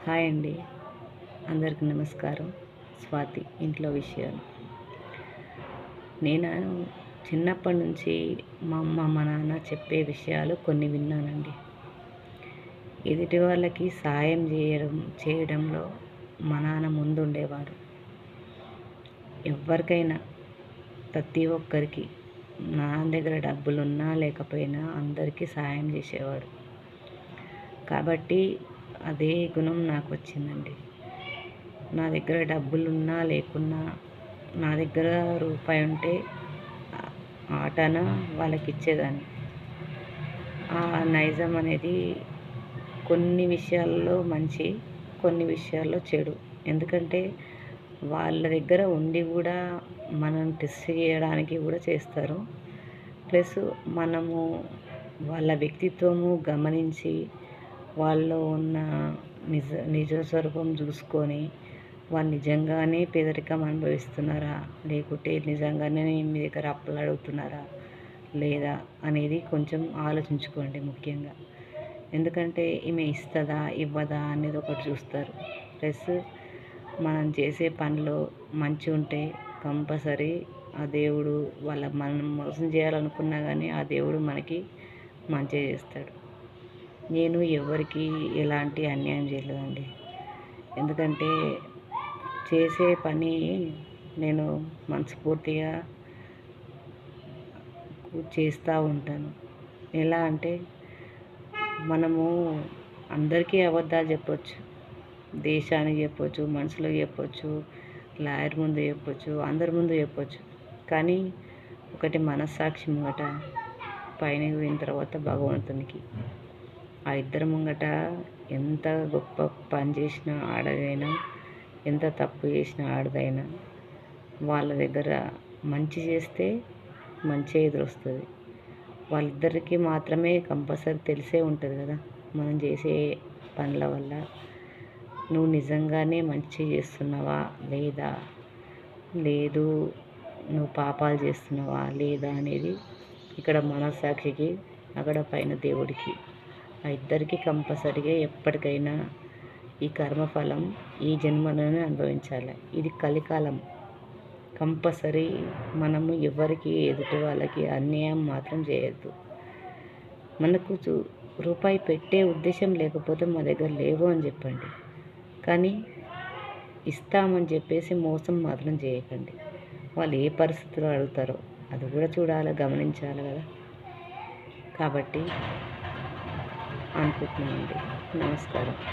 Hi అండి, అందరికీ నమస్కారం. స్వాతి ఇంట్లో విషయాలు. నేను చిన్నప్పటి నుంచి మా అమ్మ మా నాన్న చెప్పే విషయాలు కొన్ని విన్నానండి. ఎదుటి వాళ్ళకి సాయం చేయడంలో మా నాన్న ముందుండేవాడు. ఎవరికైనా ప్రతి ఒక్కరికి నాన్న దగ్గర డబ్బులున్నా లేకపోయినా అందరికీ సాయం చేసేవాడు. కాబట్టి అదే గుణం నాకు వచ్చిందండి. నా దగ్గర డబ్బులున్నా లేకున్నా నా దగ్గర రూపాయి ఉంటే ఆటన వాళ్ళకి ఇచ్చేదాన్ని. ఆ నైజం అనేది కొన్ని విషయాల్లో మంచి, కొన్ని విషయాల్లో చెడు. ఎందుకంటే వాళ్ళ దగ్గర ఉండి కూడా మనం టెస్ట్ చేయడానికి కూడా చేస్తారు. ప్లస్ మనము వాళ్ళ వ్యక్తిత్వము గమనించి వాళ్ళలో ఉన్న నిజ స్వరూపం చూసుకొని వాళ్ళు నిజంగానే పేదరికం అనుభవిస్తున్నారా, లేకుంటే నిజంగానే మీ దగ్గర అప్పులు అడుగుతున్నారా లేదా అనేది కొంచెం ఆలోచించుకోండి ముఖ్యంగా. ఎందుకంటే ఈమె ఇస్తుందా ఇవ్వదా అనేది ఒకటి చూస్తారు. ప్లస్ మనం చేసే పనిలో మంచి ఉంటే కంపల్సరీ ఆ దేవుడు మనం మోసం చేయాలనుకున్నా కానీ ఆ దేవుడు మనకి మంచి చేస్తాడు. నేను ఎవరికి ఎలాంటి అన్యాయం చేయలేదండి. ఎందుకంటే చేసే పని నేను మనస్ఫూర్తిగా చేస్తూ ఉంటాను. ఎలా అంటే మనము అందరికీ అబద్ధాలు చెప్పొచ్చు, దేశానికి చెప్పొచ్చు, మనుషులకు చెప్పొచ్చు, లాయర్ ముందు చెప్పొచ్చు, అందరి ముందు చెప్పొచ్చు. కానీ ఒకటి మనస్సాక్షి ముంగట, పైన పోయిన తర్వాత భగవంతునికి, ఆ ఇద్దరి ముంగట ఎంత గొప్ప పని చేసిన ఆడదైనా, ఎంత తప్పు చేసిన ఆడదైనా వాళ్ళ దగ్గర మంచి చేస్తే మంచి ఎదురొస్తుంది. వాళ్ళిద్దరికీ మాత్రమే కంపల్సరీ తెలిసే ఉంటుంది కదా మనం చేసే పనుల వల్ల నువ్వు నిజంగానే మంచి చేస్తున్నావా లేదా, లేదు నువ్వు పాపాలు చేస్తున్నావా లేదా అనేది ఇక్కడ మనస్సాక్షికి, అక్కడ పైన దేవుడికి, ఆ ఇద్దరికి కంపల్సరిగా ఎప్పటికైనా ఈ కర్మఫలం ఈ జన్మలోనే అనుభవించాలి. ఇది కలికాలం. కంపల్సరీ మనము ఎవరికి ఎదుటి వాళ్ళకి అన్యాయం మాత్రం చేయొద్దు. మనకు రూపాయి పెట్టే ఉద్దేశం లేకపోతే మా దగ్గర లేవు అని చెప్పండి. కానీ ఇస్తామని చెప్పేసి మోసం మాత్రం చేయకండి. వాళ్ళు ఏ పరిస్థితిలో అడుగుతారో అది కూడా చూడాలి, గమనించాలి కదా. కాబట్టి అనుకుంటున్నానండి. నమస్కారం.